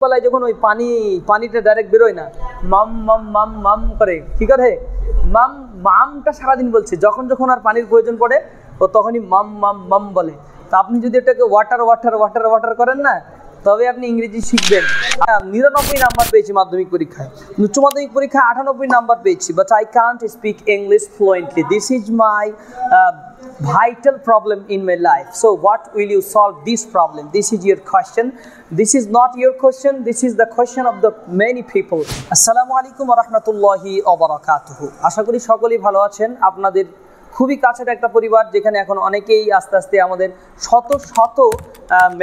বেলায় যখন ওই পানিটা ডাইরেক্ট বেরোয় না, মাম মাম মাম মাম করে, কি করে মাম মামটা সারাদিন বলছে, যখন যখন আর পানির প্রয়োজন পড়ে ও তখনই মাম মাম মাম বলে। তা আপনি যদি এটাকে ওয়াটার ওয়াটার ওয়াটার ওয়াটার করেন না, তবে আপনি ইংরেজি শিখবেন। 99 নাম্বার পেয়েছি মাধ্যমিক পরীক্ষায়, উচ্চ মাধ্যমিক পরীক্ষায় 98 নাম্বার পেয়েছি, but I can't speak English fluently. This is my vital problem in my life. So what will you solve this problem? This is your question. This is not your question, this is the question of the many people. Assalamu alaikum wa rahmatullahi wa barakatuh. আশা করি সকলেই ভালো আছেন। আপনাদের খুবই কাছের একটা পরিবার, যেখানে এখন অনেকেই আস্তে আস্তে আমাদের শত শত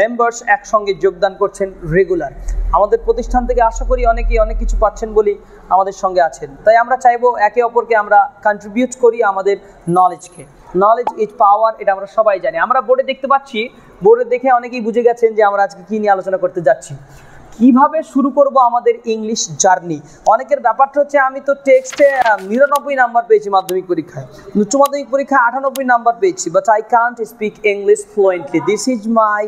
মেম্বার্স একসঙ্গে যোগদান করছেন রেগুলার। আমাদের প্রতিষ্ঠান থেকে আশা করি অনেকেই অনেক কিছু পাচ্ছেন বলেই আমাদের সঙ্গে আছেন। তাই আমরা চাইবো একে অপরকে আমরা কন্ট্রিবিউট করি আমাদের নলেজকে। নলেজ ইজ পাওয়ার, এটা আমরা সবাই জানি। আমরা বোর্ডে দেখতে পাচ্ছি, বোর্ডে দেখে অনেকেই বুঝে গেছেন যে আমরা আজকে কী নিয়ে আলোচনা করতে যাচ্ছি। কিভাবে শুরু করব আমাদের ইংলিশ জার্নি। অনেকের ব্যাপারটা হচ্ছে, আমি তো টেক্সটে 99 নাম্বার পেয়েছি মাধ্যমিক পরীক্ষায়, উচ্চ মাধ্যমিক পরীক্ষায় 98 নাম্বার পেয়েছি, but I can't speak English fluently. This is my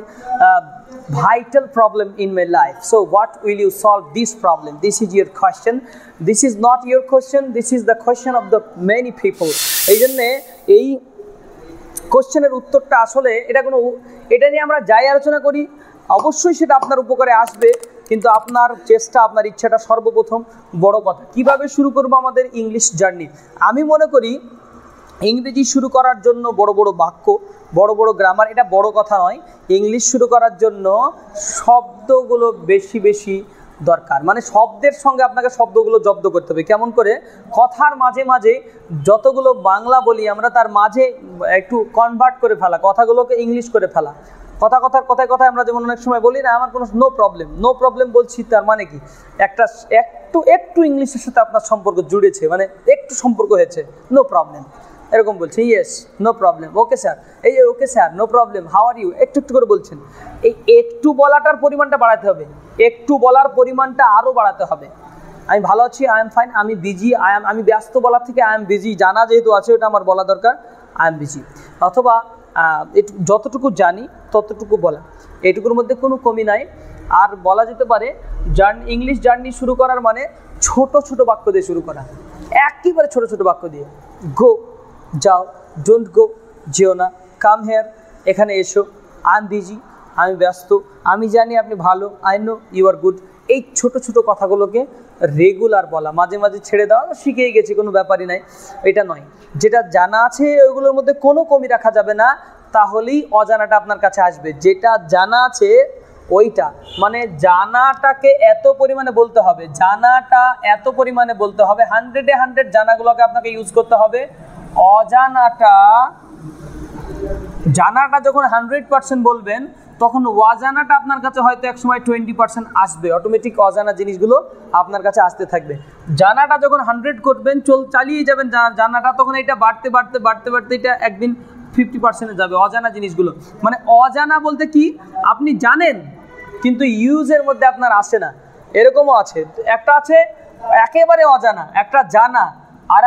vital problem in my life. So what will you solve this problem? This is your question. This is not your question, this is the question of the many people. এই জন্যে এই কোশ্চেনের উত্তরটা আসলে এটা নিয়ে আমরা যাই আলোচনা করি, অবশ্যই সেটা আপনার উপকারে আসবে, কিন্তু আপনার চেষ্টা, আপনার ইচ্ছাটা সর্বপ্রথম বড় কথা। কিভাবে শুরু করব আমাদের ইংলিশ জার্নি? আমি মনে করি ইংরেজি শুরু করার জন্য বড় বড় বাক্য, বড় বড় গ্রামার এটা বড় কথা নয়। ইংলিশ শুরু করার জন্য শব্দগুলো বেশি বেশি দরকার। মানে শব্দের সঙ্গে আপনাকে শব্দগুলো জব্দ করতে হবে। কেমন করে? কথার মাঝে মাঝে যতগুলো বাংলা বলি আমরা, তার মাঝে একটু কনভার্ট করে ফেলা, কথাগুলোকে ইংলিশ করে ফেলা। কথায় আমরা যেমন অনেক সময় বলি না, আমার কোনো নো প্রবলেম বলছি, তার মানে কি একটু ইংলিশের সাথে আপনার সম্পর্ক জুড়েছে, মানে একটু সম্পর্ক হয়েছে, নো প্রবলেম এরকম বলছি। Yes, no problem, okay sir, এই যে okay sir, no problem, how are you, একটু করে বলছেন। এই একটু বলাটার পরিমাণটা বাড়াতে হবে, একটু বলার পরিমাণটা আরও বাড়াতে হবে। আমি ভালো আছি, আই এম ফাইন, আমি বিজি, আমি ব্যস্ত বলার থেকে আই এম বিজি জানা যেহেতু আছে, ওটা আমার বলা দরকার, আই এম বিজি। অথবা যতটুকু জানি ততটুকু বলা, এইটুকুর মধ্যে কোনো কমি নাই। আর বলা যেতে পারে ইংলিশ জার্নি শুরু করার মানে ছোট ছোট বাক্য দিয়ে শুরু করা, একেবারে ছোট ছোট বাক্য দিয়ে। গো, যাও, ডোন্ট গো, যেও না, কাম হেয়ার, এখানে এসো, আই এম বিজি, আমি ব্যস্ত, আমি জানি আপনি ভালো, I know you are good. এই ছোট ছোট কথাগুলোকে রেগুলার বলা, মাঝে মাঝে ছেড়ে দেওয়া, শিখেই গেছি কোনো ব্যাপারই নাই, এটা নয়। যেটা জানা আছে ওইগুলোর মধ্যে কোনো কমি রাখা যাবে না, তাহলেই অজানাটা আপনার কাছে আসবে। যেটা জানা আছে ওইটা, মানে জানাটাকে এত পরিমাণে বলতে হবে, জানাটা এত পরিমাণে বলতে হবে, 100-এ 100 জানাগুলোকে আপনাকে ইউজ করতে হবে। জানাটা যখন 100% বলবেন, তখন অজানাটা আপনার কাছে হয়তো একসময় 20% আসবে। অটোমেটিক অজানা জিনিসগুলো আপনার কাছে আসতে থাকবে। জানাটা যখন 100 করবেন, চালিয়ে যাবেন জানাটা, তখন এটা বাড়তে বাড়তে বাড়তে বাড়তে এটা একদিন 50%-এ যাবে অজানা জিনিসগুলো। মানে অজানা বলতে কি, আপনি জানেন কিন্তু ইউজের মধ্যে আপনার আসে না, এরকমও আছে। একটা আছে একেবারে অজানা, একটা জানা, আর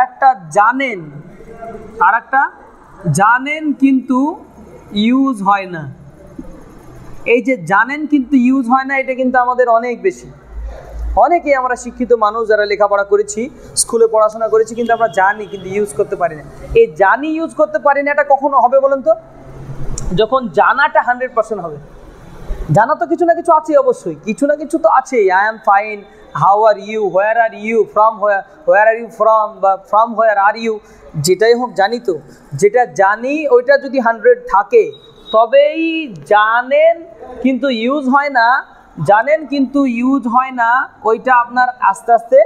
একটা জানেন কিন্তু ইউজ হয় না। এই যে জানেন কিন্তু ইউজ হয় না, এটা কিন্তু আমাদের অনেক বেশি। অনেকেই আমরা শিক্ষিত মানুষ যারা লেখাপড়া করেছি, স্কুলে পড়াশোনা করেছি, কিন্তু আমরা জানি কিন্তু ইউজ করতে পারি না। এই জানি ইউজ করতে পারি না, এটা কখনো হবে বলেন তো? যখন জানাটা 100% হবে। জানা তো কিছু না কিছু আছে, অবশ্যই কিছু না কিছু তো আছেই। I am fine, how are you, where are you, where are you from, বা ফ্রম হোয়ার আর ইউ, যেটাই হোক জানি তো। যেটা জানি ওইটা যদি 100 থাকে, তবেই জানেন কিন্তু ইউজ হয় না, ওইটা আপনার আস্তে আস্তে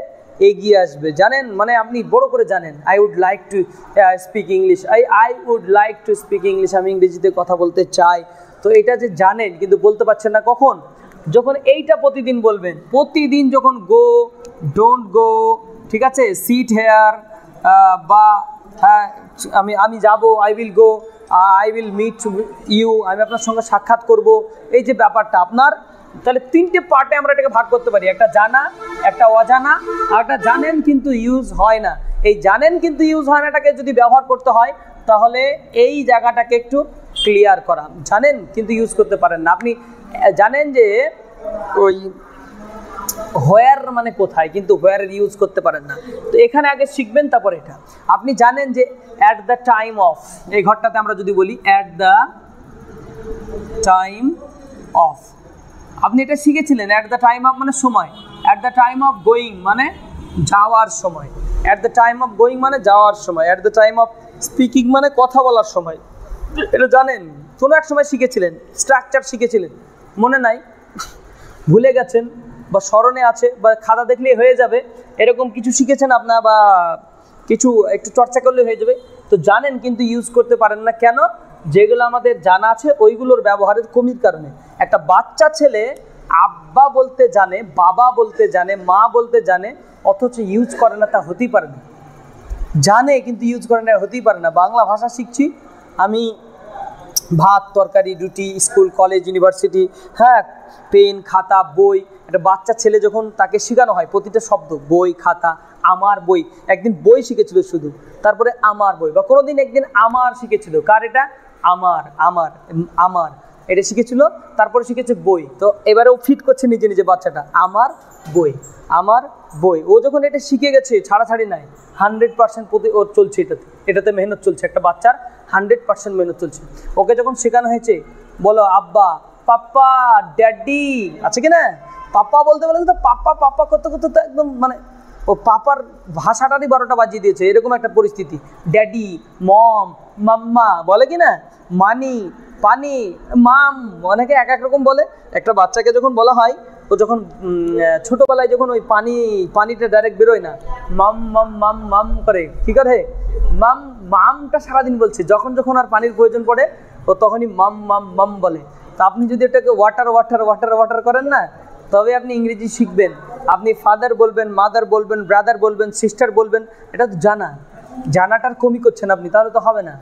এগিয়ে আসবে। জানেন মানে আপনি বড় করে জানেন, I would like to speak English, I would like to speak English, আমি ইংরেজিতে কথা বলতে চাই। তো এটা যে জানেন কিন্তু বলতে পারছেন না, কখন? যখন এইটা প্রতিদিন বলবেন। প্রতিদিন যখন গো, ডোন্ট গো, ঠিক আছে, সিট হেয়ার, বা হ্যাঁ আমি যাব, I will go, I will meet you, আমি আপনার সঙ্গে সাক্ষাৎ করব, এই যে ব্যাপারটা আপনার, তাহলে 3টে পার্টে আমরা এটাকে ভাগ করতে পারি। একটা জানা, একটা অজানা, আর একটা জানেন কিন্তু ইউজ হয় না। এই জানেন কিন্তু ইউজ হয় নাটাকে যদি ব্যবহার করতে হয়, তাহলে এই জায়গাটাকে একটু ক্লিয়ার করা। জানেন কিন্তু ইউজ করতে পারেন না। আপনি জানেন যে ওই হোয়ার মানে কোথায়, কিন্তু হোয়ারের ইউজ করতে পারেন না। তো এখানে আগে শিখবেন, তারপর এটা। আপনি জানেন যে অ্যাট দ্য টাইম অফ, এই ঘরটাতে আমরা যদি বলি অ্যাট দ্য টাইম অফ, আপনি এটা শিখেছিলেন। অ্যাট দ্য টাইম অফ মানে সময়, at the time of going মানে যাওয়ার সময়, at the time of going মানে যাওয়ার সময়, at the time of speaking মানে কথা বলার সময়। এটা জানেন, কোনো এক সময় শিখেছিলেন, স্ট্রাকচার শিখেছিলেন, মনে নাই, ভুলে গেছেন, বা স্মরণে আছে, বা খাতা দেখলেই হয়ে যাবে, এরকম কিছু শিখেছেন আপনার, বা কিছু একটু চর্চা করলে হয়ে যাবে। তো জানেন কিন্তু ইউজ করতে পারেন না, কেন? যেগুলো আমাদের জানা আছে ওইগুলোর ব্যবহারের কমির কারণে। একটা বাচ্চা ছেলে আব্বা বলতে জানে, বাবা বলতে জানে, মা বলতে জানে, অথচ ইউজ করে না, তা হতেই পারে না। জানে কিন্তু ইউজ করে না, হতেই পারে না। বাংলা ভাষা শিখছি আমি, ভাত তরকারি রুটি, স্কুল কলেজ ইউনিভার্সিটি, হ্যাঁ, পেন খাতা বই। একটা বাচ্চা ছেলে যখন তাকে শেখানো হয় প্রতিটা শব্দ, বই খাতা, আমার বই, একদিন বই শিখেছিল শুধু, তারপরে আমার বই, বা কোনো দিন একদিন আমার শিখেছিল। কার এটা? আমার, আমার, আমার, এটা শিখেছিল, তারপরে শিখেছে বই। তো এবারে ও ফিট করছে নিজে নিজে বাচ্চাটা, আমার বই, আমার বই। ও যখন এটা শিখে গেছে, ছাড়াছাড়ি নাই, 100% প্রতি ওর চলছে, এটাতে মেহনত চলছে। একটা বাচ্চার 100% মেহনত চলছে। ওকে যখন শেখানো হয়েছে, বলো আব্বা, পাপ্পা, ড্যাডি, আছে কি না? পাপ্পা বলতে বলে তো পাপ্পা পাপ্পা করতে করতে তো একদম মানে ও পাপার ভাষাটারই 12টা বাজিয়ে দিয়েছে, এরকম একটা পরিস্থিতি। ড্যাডি, মম, মাম্মা বলে কি না, মানি, পানি, মাম, অনেকে এক এক রকম বলে। একটা বাচ্চাকে যখন বলা হয়, ও যখন ছোটোবেলায় যখন ওই পানিটা ডাইরেক্ট বেরোয় না, মাম মাম মাম মাম করে, কী করে? মাম, মামটা সারাদিন বলছে, যখন যখন আর পানির প্রয়োজন পড়ে ও তখনই মাম মাম মাম বলে। তা আপনি যদি এটাকে ওয়াটার ওয়াটার ওয়াটার ওয়াটার করেন না, তবে আপনি ইংরেজি শিখবেন। আপনি ফাদার বলবেন, মাদার বলবেন, ব্রাদার বলবেন, সিস্টার বলবেন, এটা তো জানাটার কমি করছেন আপনি, তাহলে তো হবে না।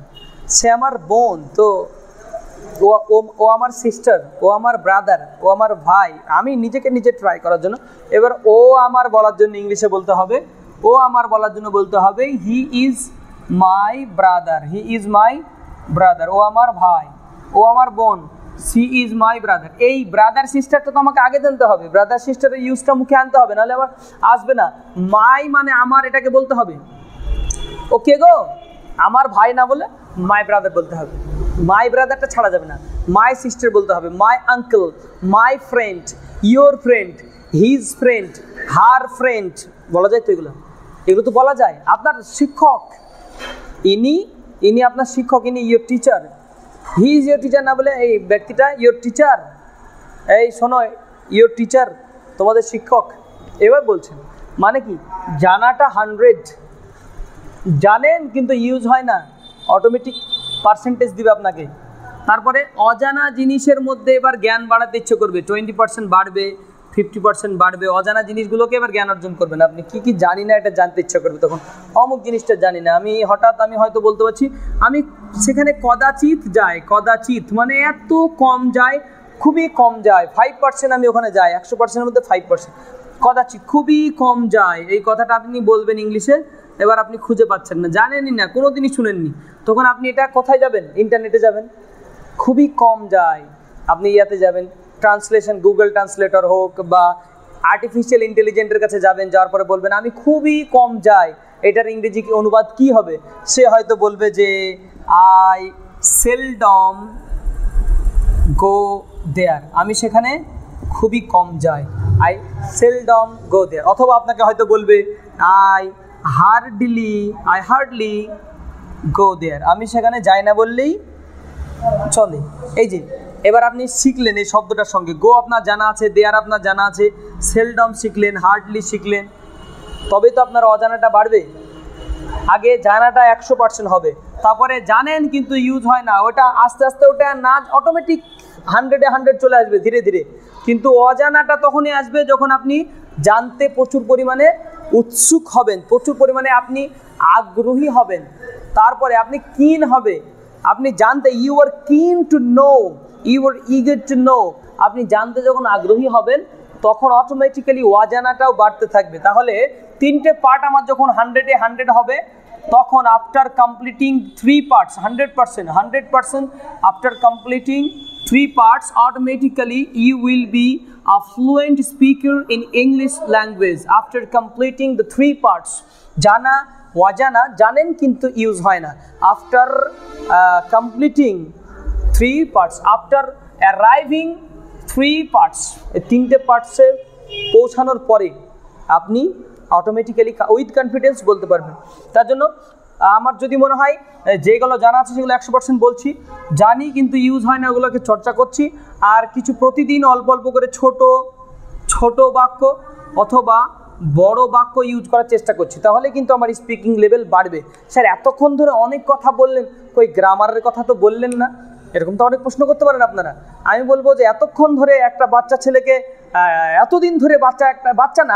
সে আমার বোন, তো ও আমার সিস্টার, ও আমার ব্রাদার, ও আমার ভাই। আমি নিজেকে নিজে ট্রাই করার জন্য, এবার ও আমার বলার জন্য ইংলিশে বলতে হবে, ও আমার বলার জন্য বলতে হবে he is my brother, he is my brother, ও আমার ভাই, ও আমার বোন, সি ইজ মাই ব্রাদার। এই ব্রাদার সিস্টারটা তো আমাকে আগে জানতে হবে, ব্রাদার সিস্টারের ইউজটা মুখে আনতে হবে, নাহলে আবার আসবে না। মাই মানে আমার, এটাকে বলতে হবে। ওকে গো, আমার ভাই না বলে মাই ব্রাদার বলতে হবে। মাই ব্রাদারটা ছাড়া যাবে না, মাই সিস্টার বলতে হবে, my uncle, my friend, your friend, his friend, her friend, বলা যায় তো এগুলো তো বলা যায়। আপনার শিক্ষক, ইনি আপনার শিক্ষক, ইনি your teacher, he is your teacher না বলে এই ব্যক্তিটা ইয়োর টিচার, এই শোনো ইয়োর টিচার, তোমাদের শিক্ষক, এবার বলছেন। মানে কি, জানাটা 100, জানেন কিন্তু ইউজ হয় না, অটোমেটিক পার্সেন্টেজ দিবে আপনাকে। তারপরে অজানা জিনিসের মধ্যে এবার জ্ঞান বাড়াতে ইচ্ছে করবে, 20% বাড়বে, 50% বাড়বে। অজানা জিনিসগুলোকে এবার জ্ঞান অর্জন করবেন আপনি। কি জানি না এটা জানতে ইচ্ছা করবে, তখন অমুক জিনিসটা জানি না, আমি হয়তো বলতে পারছি, আমি সেখানে কদাচিৎ যাই, কদাচিৎ মানে এত কম যায়, খুবই কম যায়, 5% আমি ওখানে যাই, 100%-এর মধ্যে 5%, কদাচিৎ খুবই কম যায়। এই কথাটা আপনি বলবেন ইংলিশে, এবার আপনি খুঁজে পাচ্ছেন না, জানেনই না, কোনো দিনই শুনেননি, তখন আপনি এটা কোথায় যাবেন? ইন্টারনেটে যাবেন, খুবই কম যায়, আপনি ইয়াতে যাবেন, ট্রান্সলেশন, গুগল ট্রান্সলেটর হোক বা আর্টিফিশিয়াল ইন্টেলিজেন্টের কাছে যাবেন, যাওয়ার পরে বলবেন আমি খুবই কম যাই, এটার ইংরেজি অনুবাদ কি হবে? সে হয়তো বলবে যে আই সেলডম গো দেয়ার, আমি সেখানে খুবই কম যাই, আই সেলডম গো দেয়ার। অথবা আপনাকে হয়তো বলবে আই হার্ডলি গো দেয়ার, আমি সেখানে যাই না বললেই চলে। এই যে এবার আপনি শিখলেন এই শব্দটার সঙ্গে, গো আপনার জানা আছে, দেয়ার আপনার জানা আছে, সেলডম শিখলেন, হার্ডলি শিখলেন, তবে তো আপনার অজানাটা বাড়বে। আগে জানাটা 100% হবে, তারপরে জানেন কিন্তু ইউজ হয় না, ওটা আস্তে আস্তে ওটা না অটোমেটিক 100-এ 100 চলে আসবে ধীরে ধীরে। কিন্তু অজানাটা তখনই আসবে যখন আপনি জানতে প্রচুর পরিমাণে উৎসুক হবেন, প্রচুর পরিমাণে আপনি আগ্রহী হবেন, তারপরে আপনি কিন হবে, আপনি জানতে, you are keen to know, you are eager to know, আপনি জানতে যখন আগ্রহী হবেন তখন অটোমেটিক্যালি অজানাটাও বাড়তে থাকবে। তাহলে 3টে পার্ট আমার যখন 100-এ 100 হবে, তখন after completing 3 parts 100%, after completing 3 parts, automatically you will be a fluent speaker in English language after completing the 3 parts. জানা অজানা জানেন কিন্তু ইউজ হয় না। After completing 3 parts, after arriving 3 parts, এই 3টে পার্টসে পৌঁছানোর পরে আপনি অটোমেটিক্যালি উইথ কনফিডেন্স বলতে পারবেন। তার জন্য আমার যদি মনে হয় যেগুলো জানা আছে সেগুলো 100% বলছি, জানি কিন্তু ইউজ হয় না ওগুলোকে চর্চা করছি, আর কিছু প্রতিদিন অল্প অল্প করে ছোট বাক্য অথবা বড় বাক্য ইউজ করার চেষ্টা করছি, তাহলে কিন্তু আমার স্পিকিং লেভেল বাড়বে। স্যার এতক্ষণ ধরে অনেক কথা বললেন, কই গ্রামারের কথা তো বললেন না, এরকম তো অনেক প্রশ্ন করতে পারেন আপনারা। আমি বলবো যে এতক্ষণ ধরে একটা বাচ্চা ছেলেকে এতদিন ধরে একটা বাচ্চা না,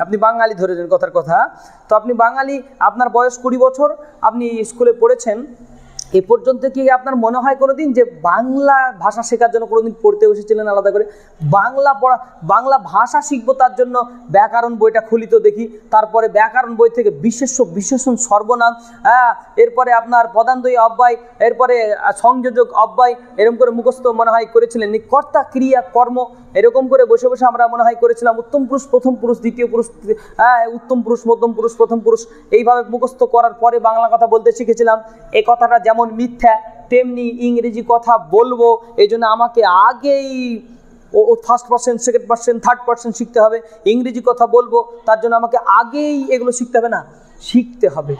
আপনি বাঙালি ধরে নেন কথার কথা, তো আপনি বাঙালি, আপনার বয়স 20 বছর, আপনি স্কুলে পড়েছেন, এ পর্যন্ত কি আপনার মনে হয় কোনোদিন যে বাংলা ভাষা শেখার জন্য কোনোদিন পড়তে বসেছিলেন আলাদা করে? বাংলা ভাষা শিখবো তার জন্য ব্যাকরণ বইটা খুলি তো দেখি, তারপরে ব্যাকরণ বই থেকে বিশেষণ সর্বনাম, এরপরে আপনার পদান্বয়ী অব্যয়, এরপরে সংযোজক অব্যয়, এরকম করে মুখস্থ মনে হয় করেছিলেন। কর্তা ক্রিয়া কর্ম এরকম করে বসে বসে আমরা মনে হয় করেছিলাম। উত্তম পুরুষ প্রথম পুরুষ দ্বিতীয় পুরুষ, উত্তম পুরুষ মধ্যম পুরুষ প্রথম পুরুষ, এইভাবে মুখস্থ করার পরে বাংলা কথা বলতে শিখেছিলাম। এই কথাটা যেমন মিথ্যা তেমনি ইংরেজি কথা বলবো, এই জন্য আমাকে আগেই first person, second person, third person শিখতে হবে। ইংরেজি কথা বলবো তার জন্য আমাকে আগেই এগুলো শিখতে হবে না, শিখতে হবে।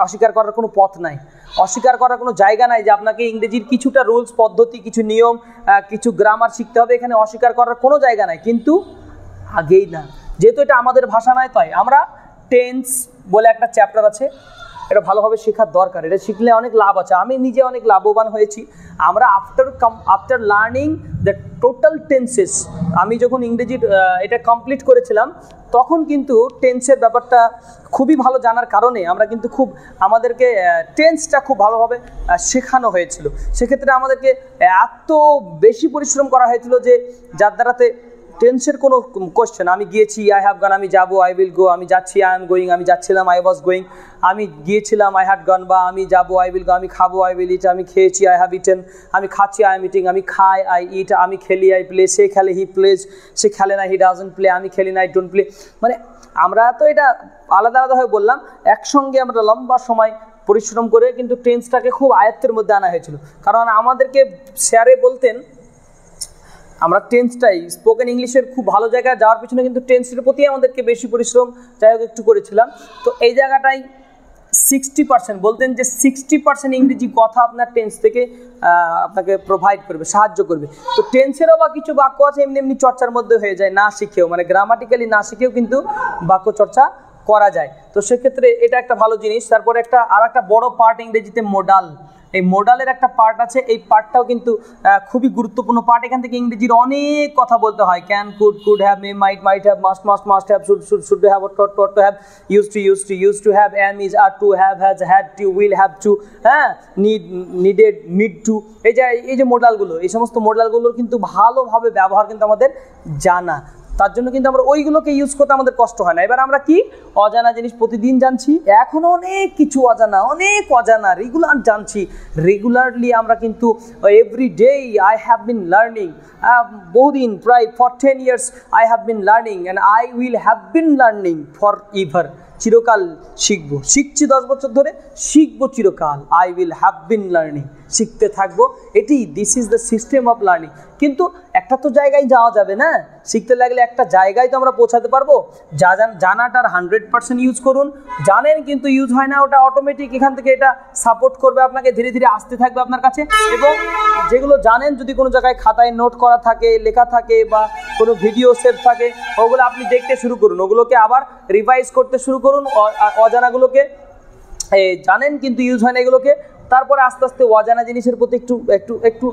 অস্বীকার করার কোনো পথ নাই, অস্বীকার করার কোনো জায়গা নাই যে আপনাকে ইংরেজির কিছুটা রুলস পদ্ধতি, কিছু নিয়ম, কিছু গ্রামার শিখতে হবে, এখানে অস্বীকার করার কোনো জায়গা নাই। কিন্তু আগেই না, যেহেতু এটা আমাদের ভাষা নয়, তাই আমরা টেন্স বলে একটা চ্যাপ্টার আছে, এটা ভালোভাবে শেখার দরকার। এটা শিখলে অনেক লাভ আছে, আমি নিজে অনেক লাভবান হয়েছি। আমরা after learning the total tenses, আমি যখন ইংরেজির এটা কমপ্লিট করেছিলাম তখন কিন্তু টেন্সের ব্যাপারটা খুবই ভালো জানার কারণে আমরা কিন্তু আমাদেরকে টেন্সটা খুব ভালোভাবে শেখানো হয়েছিল। সেক্ষেত্রে আমাদেরকে এত বেশি পরিশ্রম করা হয়েছিল যে যার দ্বারাতে টেন্সের কোনো কোশ্চেন, আমি গিয়েছি, আই হ্যাভ গান, আমি যাবো, আই উইল গো, আমি যাচ্ছি, আই এম গোয়িং, আমি যাচ্ছিলাম, আই ওয়াজ গোয়িং, আমি গিয়েছিলাম, আই হ্যাড গান, বা আমি যাবো, আই উইল গো, আমি খাবো, আই উইল ইট, আমি খেয়েছি, আই হ্যাভ ইটেন, আমি খাচ্ছি, আই এম ইটিং, আমি খাই, আই ইট, আমি খেলি, আই প্লে, সে খেলে, হি প্লেজ, সে খেলে না, হি ডাজন্ট প্লে, আমি খেলি না, আই ডোন্ট প্লে। মানে আমরা তো এটা আলাদা আলাদাভাবে বললাম, একসঙ্গে আমরা লম্বা সময় পরিশ্রম করে কিন্তু টেন্সটাকে খুব আয়ত্তের মধ্যে আনা হয়েছিল। কারণ আমাদেরকে স্যারে বলতেন আমরা টেন্সটাই স্পোকেন ইংলিশের খুব ভালো জায়গায় যাওয়ার পিছনে কিন্তু টেন্সের প্রতি আমাদেরকে বেশি পরিশ্রম যাই হোক একটু করেছিলাম। তো এই জায়গাটাই 60% বলতেন যে 60% ইংরেজি কথা আপনার টেন্স থেকে আপনাকে প্রোভাইড করবে, সাহায্য করবে। তো টেন্সেরও বা কিছু বাক্য আছে এমনি এমনি চর্চার মধ্যে হয়ে যায়, না শিখেও, মানে গ্রামাটিক্যালি না শিখেও কিন্তু বাক্য চর্চা করা যায়। তো সেক্ষেত্রে এটা একটা ভালো জিনিস। তারপরে আর একটা বড় পার্ট ইংরেজিতে মোডাল, এই মোডালের একটা পার্ট আছে, এই পার্টটাও কিন্তু খুবই গুরুত্বপূর্ণ পার্ট। এখান থেকে ইংরেজির অনেক কথা বলতে হয়, can, could have, may, might have, must have, should have, ought to have, use to have, am, is, are, to have, has, had to, will have to, need to, এই যে মোডালগুলো, এই সমস্ত মোডালগুলোর কিন্তু ভালোভাবে ব্যবহার কিন্তু আমাদের জানা, তার জন্য কিন্তু আমরা ওইগুলোকে ইউজ করতে আমাদের কষ্ট হয় না। এবার আমরা কি অজানা জিনিস প্রতিদিন জানছি, এখনও অনেক কিছু অজানা রেগুলার জানছি। রেগুলারলি আমরা কিন্তু everyday I have been learning, বহুদিন প্রায় for 10 years I have been learning and I will have been learning for ever, চিরকাল শিখছি 10 বছর ধরে, শিখবো চিরকাল, I will have been learning, শিখতে থাকবো, this is the system of learning. কিন্তু একটা তো জায়গায় যাওয়া যাবে না, শিখতে লাগলে একটা জায়গায় তো আমরা পৌঁছাতে পারবো। জানাটার 100% ইউজ করুন, জানেন কিন্তু ইউজ হয় না, ওটা অটোমেটিক এখান থেকে এটা সাপোর্ট করবে আপনাকে, ধীরে ধীরে আসতে থাকবে আপনার কাছে। এবং যেগুলো জানেন যদি কোনো জায়গায় খাতায় নোট করা থাকে, লেখা থাকে, বা কোনো ভিডিও সেভ থাকে, ওগুলো আপনি দেখতে শুরু করুন, ওগুলোকে আবার রিভাইজ করতে শুরু করুন। অজানাগুলোকে জানেন কিন্তু ইউজ হয় না এগুলোকে, তারপরে আস্তে আস্তে অজানা জিনিসের প্রতি একটু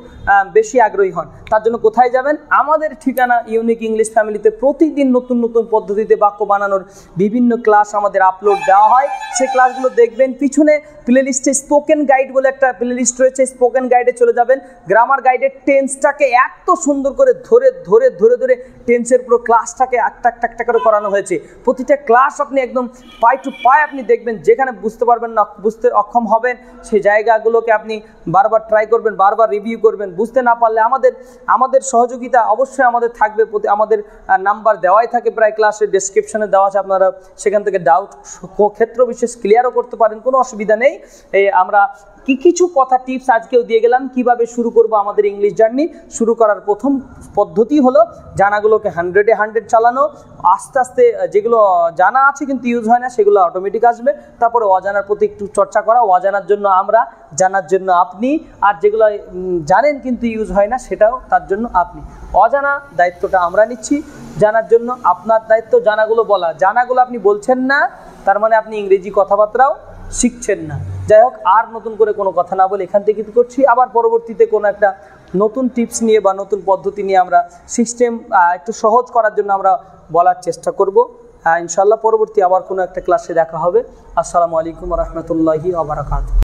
বেশি আগ্রহী হন। তার জন্য কোথায় যাবেন? আমাদের ঠিকানা ইউনিক ইংলিশ ফ্যামিলিতে প্রতিদিন নতুন নতুন পদ্ধতিতে বাক্য বানানোর বিভিন্ন ক্লাস আমাদের আপলোড দেওয়া হয়, সেই ক্লাসগুলো দেখবেন। পিছনে প্লেলিস্টে স্পোকেন গাইড বলে একটা প্লেলিস্ট রয়েছে, স্পোকেন গাইডে চলে যাবেন। গ্রামার গাইডের টেন্সটাকে এত সুন্দর করে ধরে টেন্সের পুরো ক্লাসটাকে একটা করে করানো হয়েছে। প্রতিটা ক্লাস আপনি একদম পাই টু পাই আপনি দেখবেন, যেখানে বুঝতে পারবেন না, বুঝতে অক্ষম হবেন সেই জায়গায় জায়গাগুলোকে আপনি বারবার ট্রাই করবেন, বারবার রিভিউ করবেন। বুঝতে না পারলে আমাদের সহযোগিতা অবশ্যই আমাদের থাকবে, আমাদের নাম্বার দেওয়াই থাকে প্রায় ক্লাসের ডেসক্রিপশনে দেওয়া আছে, আপনারা সেখান থেকে ডাউট ক্ষেত্র বিশেষ ক্লিয়ারও করতে পারেন, কোনো অসুবিধা নেই। আমরা কিছু কথা টিপস আজকেও দিয়ে গেলাম কিভাবে শুরু করব আমাদের ইংলিশ জার্নি। শুরু করার প্রথম পদ্ধতি হলো জানাগুলোকে 100-এ 100 চালানো, আস্তে আস্তে যেগুলো জানা আছে কিন্তু ইউজ হয় না সেগুলো অটোমেটিক আসবে। তারপরে অজানার প্রতি একটু চর্চা করা, অজানার জন্য আমরা, জানার জন্য আপনি, আর যেগুলো জানেন কিন্তু ইউজ হয় না সেটাও তার জন্য আপনি। অজানা দায়িত্বটা আমরা নিচ্ছি, জানার জন্য আপনার দায়িত্ব জানাগুলো বলা। জানাগুলো আপনি বলছেন না তার মানে আপনি ইংরেজি কথাবার্তাও শিখছেন না। যাই হোক, আর নতুন করে কোনো কথা না বলে এখান থেকে করছি, আবার পরবর্তীতে কোনো একটা নতুন টিপস নিয়ে বা নতুন পদ্ধতি নিয়ে আমরা সিস্টেম একটু সহজ করার জন্য আমরা বলার চেষ্টা করব ইনশাআল্লাহ। পরবর্তী আবার কোনো একটা ক্লাসে দেখা হবে। আসসালামু আলাইকুম ওয়া রাহমাতুল্লাহি ওয়া বারাকাতুহু।